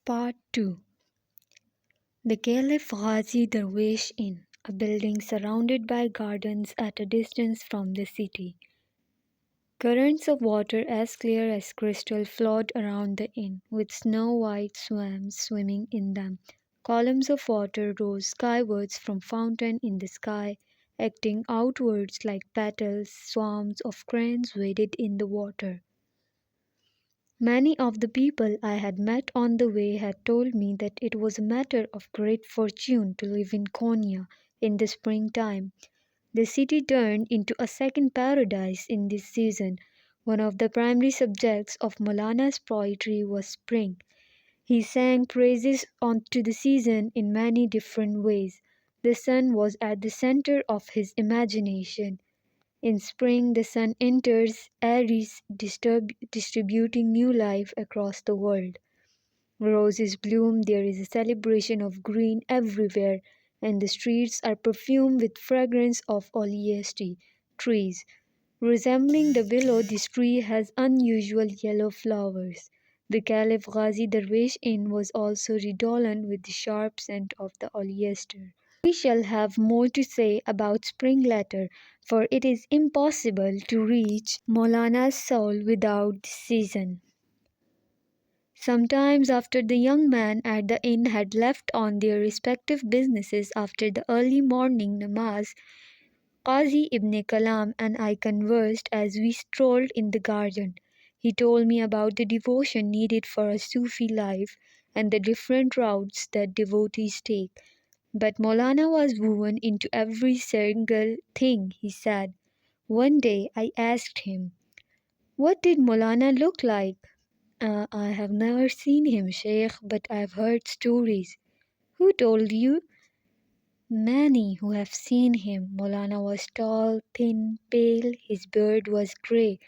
Part 2. The Caliph Ghazi Darwish Inn, a building surrounded by gardens at a distance from the city. Currents of water as clear as crystal flowed around the inn, with snow-white swans swimming in them. Columns of water rose skywards from fountain in the sky, acting outwards like petals. Swarms of cranes waded in the water. Many of the people I had met on the way had told me that it was a matter of great fortune to live in Konya in the springtime. The city turned into a second paradise in this season. One of the primary subjects of Maulana's poetry was spring. He sang praises to the season in many different ways. The sun was at the center of his imagination. In spring the sun enters Aries, distributing new life across the world. Roses bloom, there is a celebration of green everywhere, and the streets are perfumed with fragrance of oleaster trees. Resembling the willow, this tree has unusual yellow flowers. The Caliph Ghazi Darwish Inn was also redolent with the sharp scent of the oleaster. We shall have more to say about spring later, for it is impossible to reach Maulana's soul without this season. Sometimes after the young men at the inn had left on their respective businesses after the early morning namaz, Qazi ibn Kalam and I conversed as we strolled in the garden. He told me about the devotion needed for a Sufi life and the different routes that devotees take. But Maulana was woven into every single thing he said. One day I asked him, "What did Maulana look like?" I have never seen him, Sheikh, but I've heard stories." "Who told you?" "Many who have seen him. Maulana was tall, thin, pale, his beard was grey,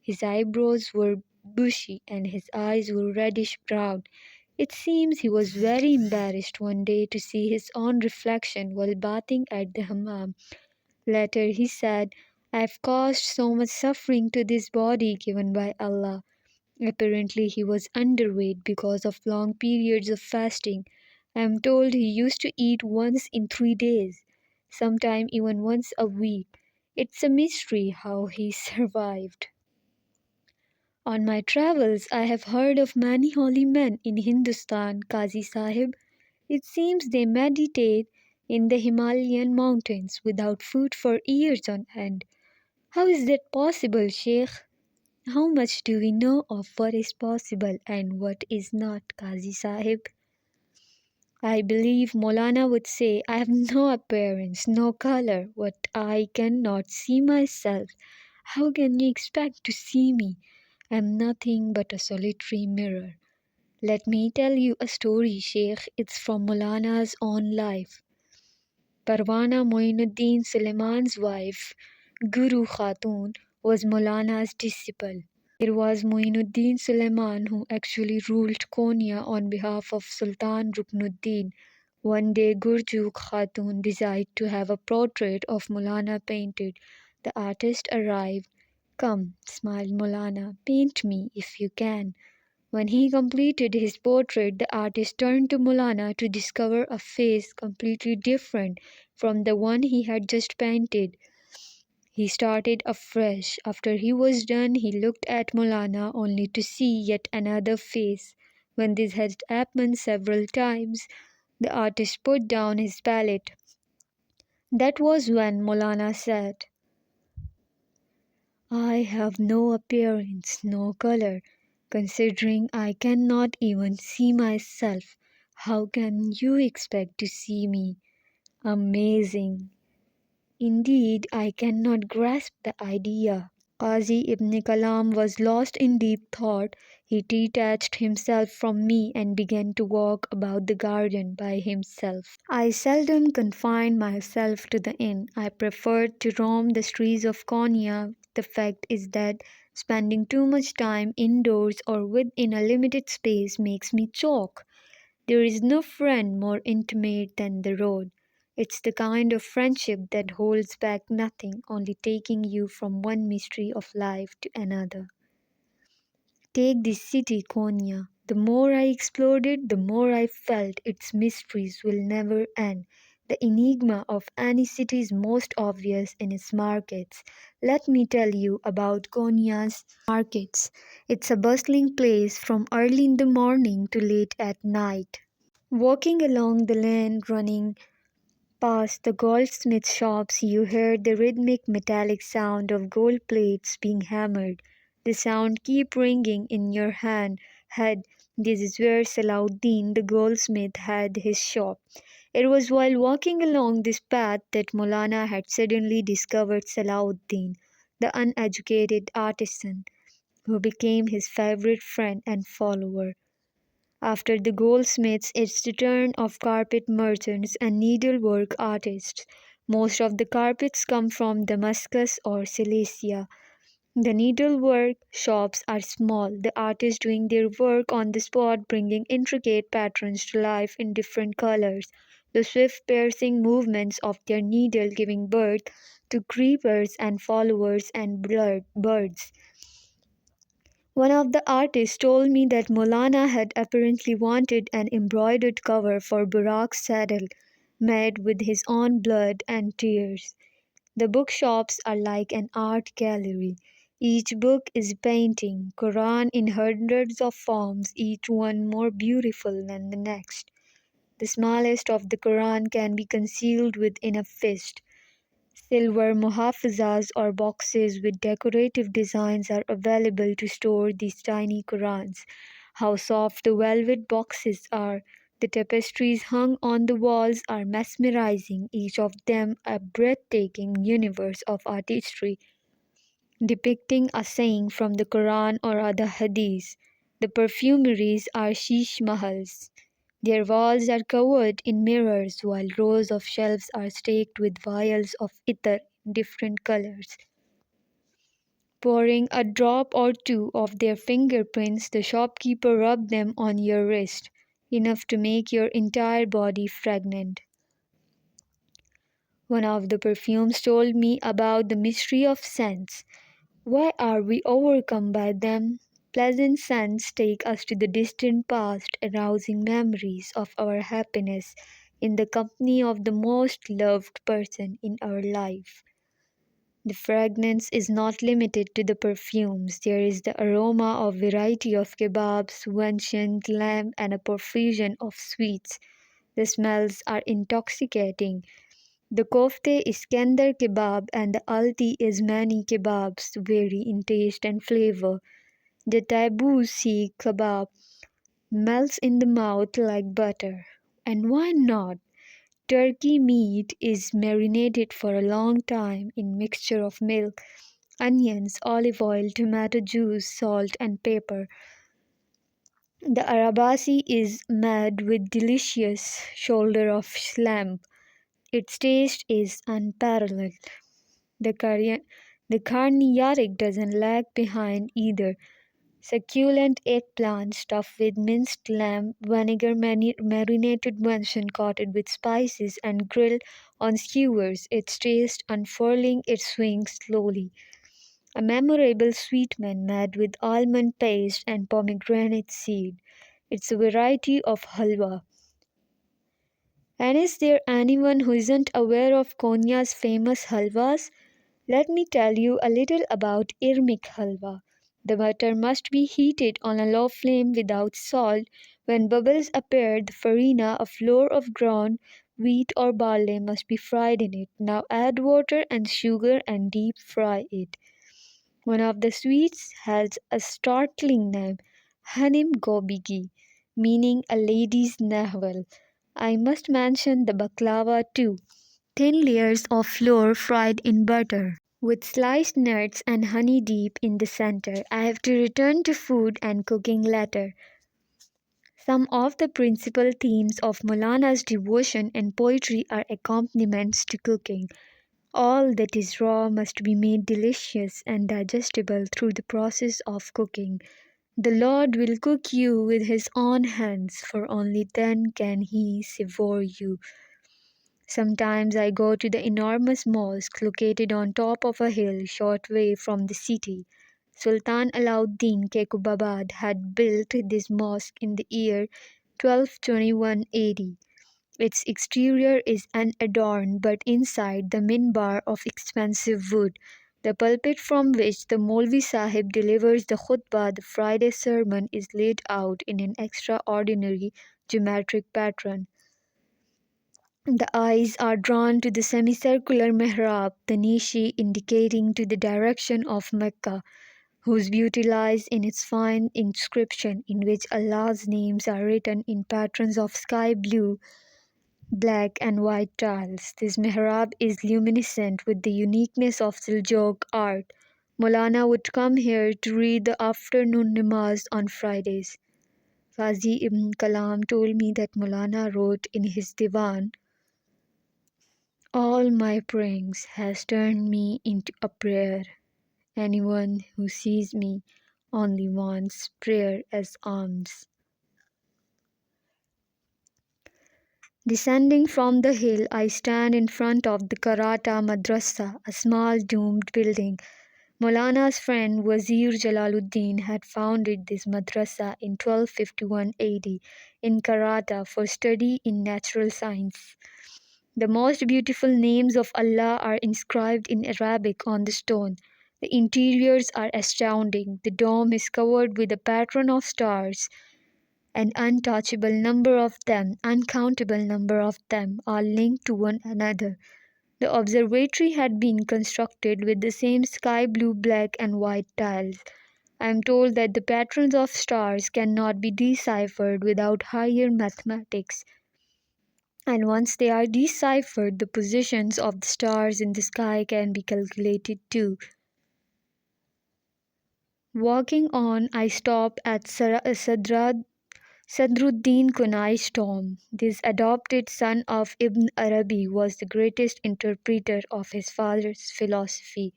his eyebrows were bushy, and his eyes were reddish brown. It seems he was very embarrassed one day to see his own reflection while bathing at the hammam. Later he said, 'I've caused so much suffering to this body given by Allah.' Apparently he was underweight because of long periods of fasting. I am told he used to eat once in 3 days, sometime even once a week. It's a mystery how he survived." On my travels I have heard of many holy men in Hindustan, Qazi Sahib. It seems they meditate in the Himalayan mountains without food for years on end. How is that possible, Sheikh? How much do we know of what is possible and what is not, Qazi Sahib? I believe Maulana would say, "I have no appearance, no color. What I cannot see myself, how can you expect to see me? I am nothing but a solitary mirror." Let me tell you a story, Sheikh. It's from Maulana's own life. Parwana Moinuddin Suleiman's wife, Guru Khatun, was Maulana's disciple. It was Moinuddin Suleiman who actually ruled Konya on behalf of Sultan Ruknuddin. One day Gurjuk Khatun desired to have a portrait of Maulana painted. The artist arrived. "Come," smiled Maulana, "paint me if you can." When he completed his portrait, the artist turned to Maulana to discover a face completely different from the one he had just painted. He started afresh. After he was done, he looked at Maulana only to see yet another face. When this had happened several times, the artist put down his palette. That was when Maulana said, "I have no appearance, no color. Considering I cannot even see myself, how can you expect to see me? Amazing. Indeed, I cannot grasp the idea." Qazi ibn Kalam was lost in deep thought. He detached himself from me and began to walk about the garden by himself. I seldom confined myself to the inn. I preferred to roam the streets of Konya. The fact is that spending too much time indoors or within a limited space makes me choke. There is no friend more intimate than the road. It's the kind of friendship that holds back nothing, only taking you from one mystery of life to another. Take this city, Konya. The more I explored it, the more I felt its mysteries will never end. The enigma of any city is most obvious in its markets. Let me tell you about Konya's markets. It's a bustling place from early in the morning to late at night. Walking along the lane running past the goldsmith shops, you hear the rhythmic metallic sound of gold plates being hammered. The sound keep ringing in your head. This is where Salauddin the goldsmith had his shop. It was while walking along this path that Molana had suddenly discovered Salauddin, the uneducated artisan, who became his favorite friend and follower. After the goldsmiths, it's the turn of carpet merchants and needlework artists. Most of the carpets come from Damascus or Cilicia. The needlework shops are small, the artists doing their work on the spot, bringing intricate patterns to life in different colors. The swift piercing movements of their needle giving birth to creepers and flowers and birds. One of the artists told me that Molana had apparently wanted an embroidered cover for Burak's saddle, made with his own blood and tears. The bookshops are like an art gallery. Each book is a painting, Quran in hundreds of forms, each one more beautiful than the next. The smallest of the Quran can be concealed within a fist. Silver muhafazas or boxes with decorative designs are available to store these tiny Qurans. How soft the velvet boxes are! The tapestries hung on the walls are mesmerizing, each of them a breathtaking universe of artistry depicting a saying from the Quran or other hadith. The perfumeries are sheesh mahals. Their walls are covered in mirrors, while rows of shelves are staked with vials of ether in different colors. Pouring a drop or two of their fingerprints, the shopkeeper rubs them on your wrist, enough to make your entire body fragrant. One of the perfumes told me about the mystery of scents. Why are we overcome by them? Pleasant scents take us to the distant past, arousing memories of our happiness in the company of the most loved person in our life. The fragrance is not limited to the perfumes. There is the aroma of variety of kebabs, venison, lamb, and a profusion of sweets. The smells are intoxicating. The kofte Iskandar kebab and the alti Ismani kebabs vary in taste and flavor. The taboo Sikh kebab melts in the mouth like butter. And why not? Turkey meat is marinated for a long time in mixture of milk, onions, olive oil, tomato juice, salt and pepper. The arabasi is made with delicious shoulder of lamb. Its taste is unparalleled. The Carniatic doesn't lag behind either. Succulent eggplant stuffed with minced lamb, vinegar marinated venison coated with spices and grilled on skewers, its taste unfurling its wings slowly. A memorable sweetman made with almond paste and pomegranate seed. It's a variety of halwa. And is there anyone who isn't aware of Konya's famous halwas? Let me tell you a little about Irmik halwa. The butter must be heated on a low flame without salt. When bubbles appear, the farina, a flour of ground wheat or barley, must be fried in it. Now add water and sugar and deep fry it. One of the sweets has a startling name, Hanim Gobigi, meaning a lady's navel. I must mention the baklava too. Thin layers of flour fried in butter, with sliced nuts and honey deep in the center. I have to return to food and cooking later. Some of the principal themes of Maulana's devotion and poetry are accompaniments to cooking. All that is raw must be made delicious and digestible through the process of cooking. The Lord will cook you with His own hands, for only then can He savor you. Sometimes I go to the enormous mosque located on top of a hill short way from the city. Sultan Alauddin Kekubabad had built this mosque in the year 1221 AD. Its exterior is unadorned, but inside the minbar of expensive wood, the pulpit from which the Molvi Sahib delivers the khutbah, the Friday sermon, is laid out in an extraordinary geometric pattern. The eyes are drawn to the semicircular mihrab, the nishi indicating to the direction of Mecca, whose beauty lies in its fine inscription in which Allah's names are written in patterns of sky blue, black and white tiles. This mihrab is luminescent with the uniqueness of Seljuk art. Maulana would come here to read the afternoon namaz on Fridays. Qazi Ibn Kalam told me that Maulana wrote in his divan, "All my prayings has turned me into a prayer. Anyone who sees me only wants prayer as alms." Descending from the hill, I stand in front of the Karata Madrasa, a small domed building. Maulana's friend Wazir Jalaluddin had founded this madrasa in 1251 AD in Karata for study in natural science. The most beautiful names of Allah are inscribed in Arabic on the stone. The interiors are astounding. The dome is covered with a pattern of stars. An uncountable number of them, are linked to one another. The observatory had been constructed with the same sky blue, black, and white tiles. I am told that the patterns of stars cannot be deciphered without higher mathematics, and once they are deciphered, the positions of the stars in the sky can be calculated too. Walking on, I stop at Sadruddin Kunai's tomb. This adopted son of Ibn Arabi was the greatest interpreter of his father's philosophy.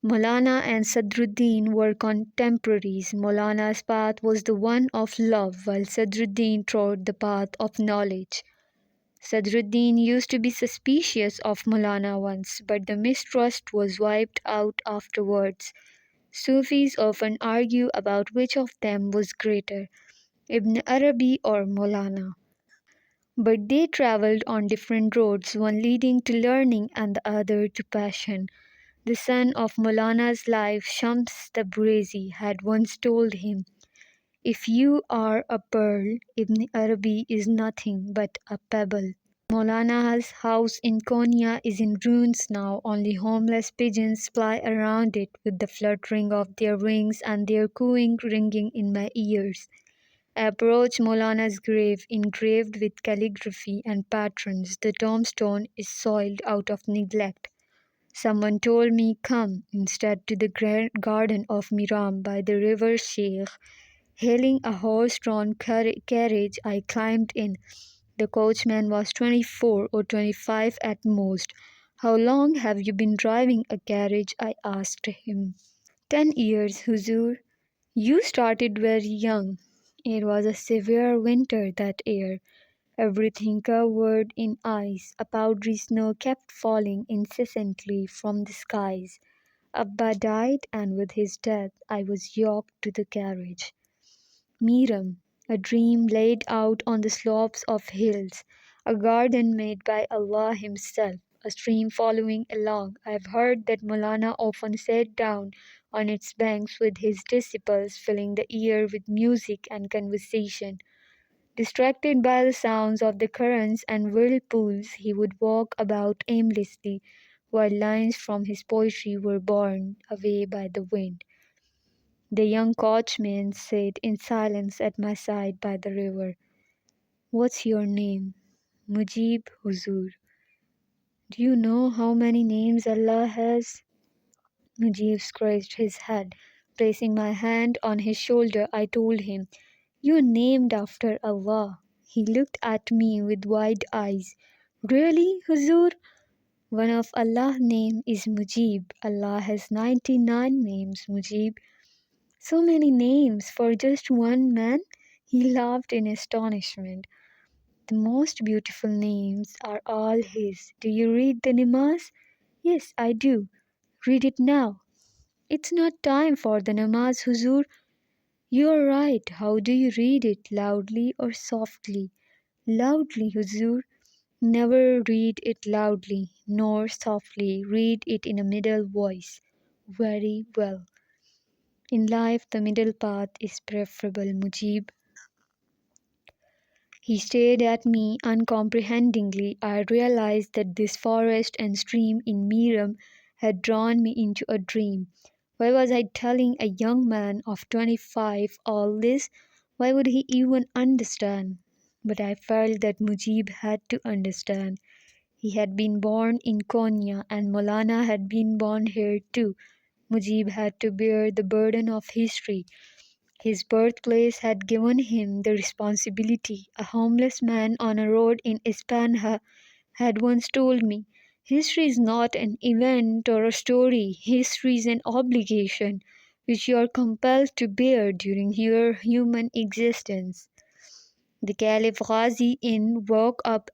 Maulana and Sadruddin were contemporaries. Maulana's path was the one of love, while Sadruddin trod the path of knowledge. Sadruddin used to be suspicious of Maulana once, but the mistrust was wiped out afterwards. Sufis often argue about which of them was greater, Ibn Arabi or Maulana. But they travelled on different roads, one leading to learning and the other to passion. The son of Maulana's life, Shams Tabrizi, had once told him, "If you are a pearl, Ibn Arabi is nothing but a pebble." Maulana's house in Konya is in ruins now. Only homeless pigeons fly around it with the fluttering of their wings and their cooing ringing in my ears. I approach Maulana's grave, engraved with calligraphy and patterns. The tombstone is soiled out of neglect. Someone told me, "Come instead to the garden of Miram by the river Sheikh." Hailing a horse-drawn carriage, I climbed in. The coachman was 24 or 25 at most. "How long have you been driving a carriage?" I asked him. "10 years, Huzur." "You started very young." It was a severe winter that year. Everything covered in ice. A powdery snow kept falling incessantly from the skies. Abba died, and with his death I was yoked to the carriage. Miram, a dream laid out on the slopes of hills, a garden made by Allah Himself, a stream following along. I have heard that Maulana often sat down on its banks with his disciples, filling the ear with music and conversation. Distracted by the sounds of the currents and whirlpools, he would walk about aimlessly, while lines from his poetry were borne away by the wind. The young coachman sat in silence at my side by the river. "What's your name?" "Mujib, Huzur." "Do you know how many names Allah has?" Mujib scratched his head. Placing my hand on his shoulder, I told him, "You're named after Allah." He looked at me with wide eyes. "Really, Huzur?" "One of Allah's name is Mujib. Allah has 99 names, Mujib." "So many names for just one man?" He laughed in astonishment. "The most beautiful names are all his. Do you read the namaz?" "Yes, I do." "Read it now." It's not time for the namaz, Huzur. You're right. How do you read it? Loudly or softly? Loudly, Huzur. Never read it loudly, nor softly. Read it in a middle voice. Very well. In life, the middle path is preferable, Mujib. He stared at me uncomprehendingly. I realized that this forest and stream in Miram had drawn me into a dream. Why was I telling a young man of 25 all this? Why would he even understand? But I felt that Mujib had to understand. He had been born in Konya and Molana had been born here too. Mujib had to bear the burden of history. His birthplace had given him the responsibility. A homeless man on a road in Ispanha had once told me, history is not an event or a story, history is an obligation which you are compelled to bear during your human existence. The Caliph Ghazi in woke up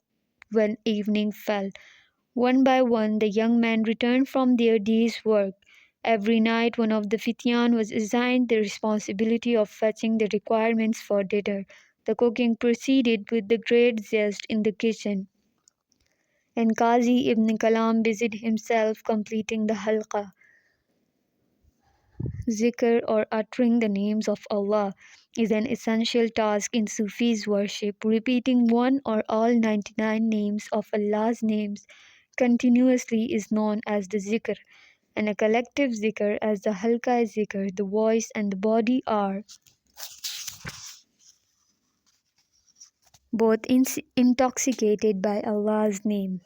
when evening fell. One by one the young men returned from their day's work. Every night one of the Fityan was assigned the responsibility of fetching the requirements for dinner. The cooking proceeded with the great zest in the kitchen, and Qazi ibn Kalam busied himself completing the halqa. Zikr, or uttering the names of Allah, is an essential task in Sufis worship. Repeating one or all 99 names of Allah's names continuously is known as the zikr, and a collective zikr as the halqa zikr. The voice and the body are both intoxicated by Allah's name,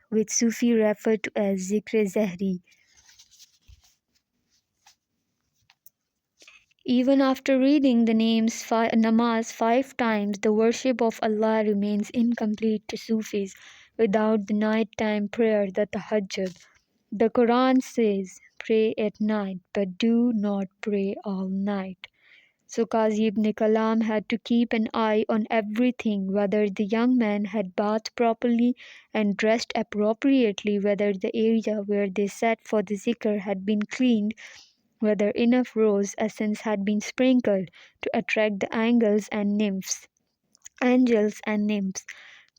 which Sufi refer to as zikr zahri. Even after reading the namaz 5 times, the worship of Allah remains incomplete to Sufis without the nighttime prayer, the tahajjud. The Quran says, pray at night, but do not pray all night. So Qazi ibn Kalam had to keep an eye on everything, whether the young man had bathed properly and dressed appropriately, whether the area where they sat for the zikr had been cleaned, whether enough rose essence had been sprinkled to attract the angels and nymphs.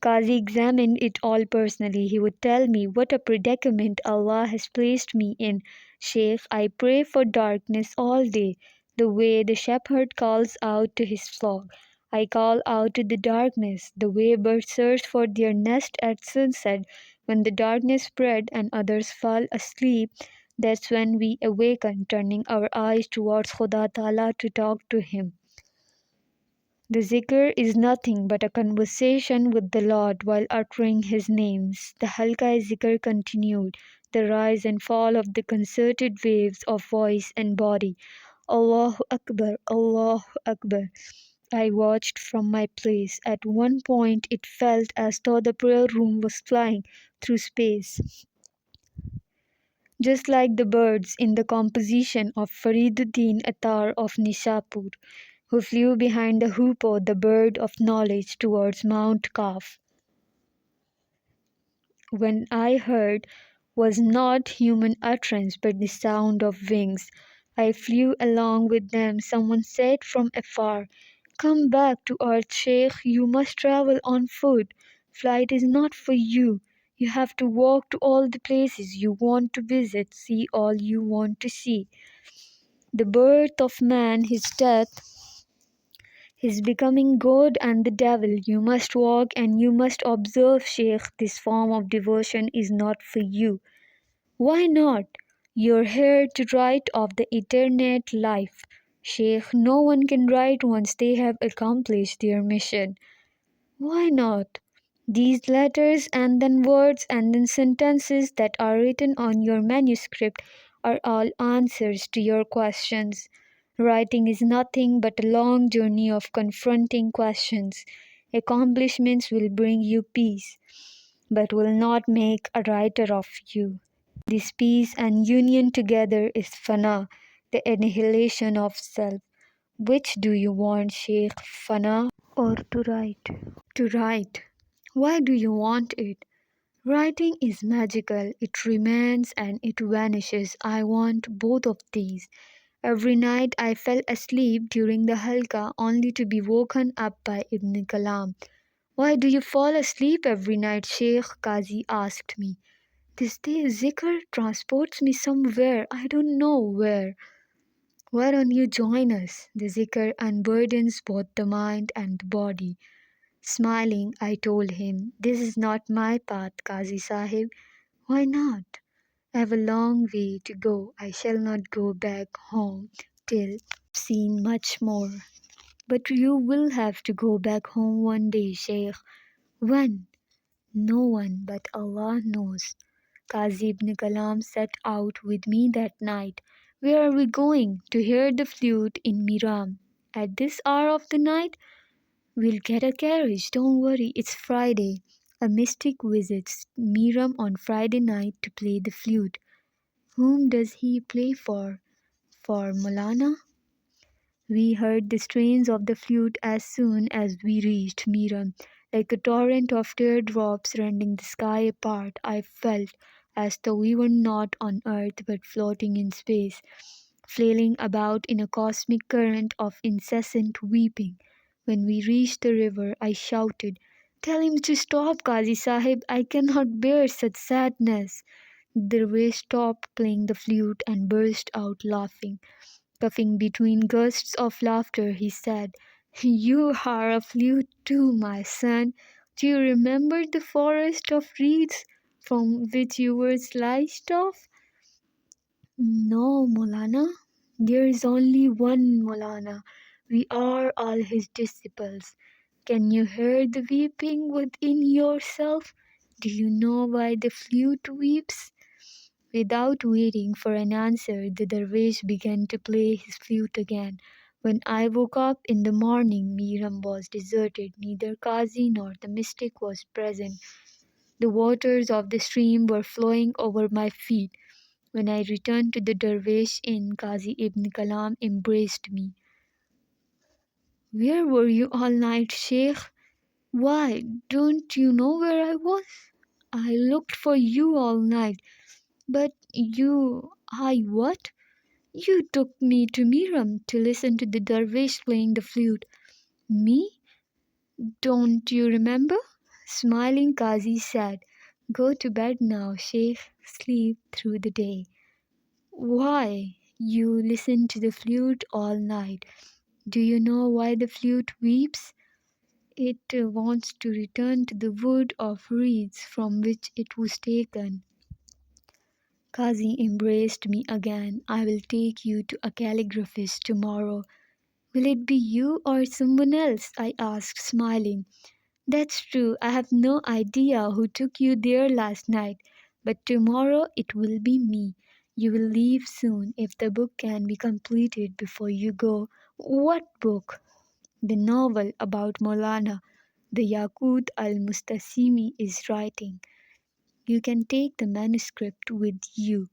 Qazi examined it all personally. He would tell me what a predicament Allah has placed me in. Sheikh, I pray for darkness all day, the way the shepherd calls out to his flock. I call out to the darkness, the way birds search for their nest at sunset. When the darkness spread and others fall asleep, that's when we awaken, turning our eyes towards Khuda Ta'ala to talk to Him. The zikr is nothing but a conversation with the Lord while uttering His names. The halqa zikr continued, the rise and fall of the concerted waves of voice and body. Allahu Akbar, Allahu Akbar. I watched from my place. At one point it felt as though the prayer room was flying through space, just like the birds in the composition of Fariduddin Attar of Nishapur, who flew behind the hoopoe, the bird of knowledge, towards Mount Kaf. When I heard was not human utterance but the sound of wings. I flew along with them. Someone said from afar, come back to earth, Sheikh, you must travel on foot. Flight is not for you. You have to walk to all the places you want to visit, see all you want to see. The birth of man, his death, his becoming God and the devil. You must walk and you must observe, Sheikh. This form of devotion is not for you. Why not? You're here to write of the eternate life. Sheikh, no one can write once they have accomplished their mission. Why not? These letters and then words and then sentences that are written on your manuscript are all answers to your questions. Writing is nothing but a long journey of confronting questions. Accomplishments will bring you peace, but will not make a writer of you. This peace and union together is fana, the annihilation of self. Which do you want, Sheikh, fana or to write? To write. Why do you want it? Writing is magical. It remains and it vanishes. I want both of these. Every night I fell asleep during the halqa only to be woken up by Ibn Kalam. Why do you fall asleep every night, Sheikh? Qazi asked me. This day zikr transports me somewhere. I don't know where. Why don't you join us? The zikr unburdens both the mind and the body. Smiling, I told him, this is not my path, Qazi Sahib. Why not? I have a long way to go. I shall not go back home till I've seen much more. But you will have to go back home one day, Sheikh. When? No one but Allah knows. Qazi ibn Kalam set out with me that night. Where are we going? To hear the flute in Miram. At this hour of the night? We'll get a carriage, don't worry, it's Friday. A mystic visits Miram on Friday night to play the flute. Whom does he play for? For Molana? We heard the strains of the flute as soon as we reached Miram. Like a torrent of teardrops rending the sky apart, I felt as though we were not on earth but floating in space, flailing about in a cosmic current of incessant weeping. When we reached the river, I shouted, Tell him to stop, Qazi Sahib, I cannot bear such sadness. The dervish stopped playing the flute and burst out laughing. Puffing between gusts of laughter, he said, You are a flute too, my son. Do you remember the forest of reeds from which you were sliced off? No, Molana. There is only one Molana. We are all his disciples. Can you hear the weeping within yourself? Do you know why the flute weeps? Without waiting for an answer, the dervish began to play his flute again. When I woke up in the morning, Miram was deserted. Neither Qazi nor the mystic was present. The waters of the stream were flowing over my feet. When I returned to the dervish inn, Qazi ibn Kalam embraced me. Where were you all night, Sheikh? Why, don't you know where I was? I looked for you all night. But I what? You took me to Miram to listen to the dervish playing the flute. Me? Don't you remember? Smiling Qazi said, Go to bed now, Sheikh. Sleep through the day. Why? You listen to the flute all night. Do you know why the flute weeps? It wants to return to the wood of reeds from which it was taken. Kazi embraced me again. I will take you to a calligraphist tomorrow. Will it be you or someone else? I asked, smiling. That's true. I have no idea who took you there last night, but tomorrow it will be me. You will leave soon if the book can be completed before you go. What book? The novel about Maulana, the Yaqut al-Mustasimi is writing. You can take the manuscript with you.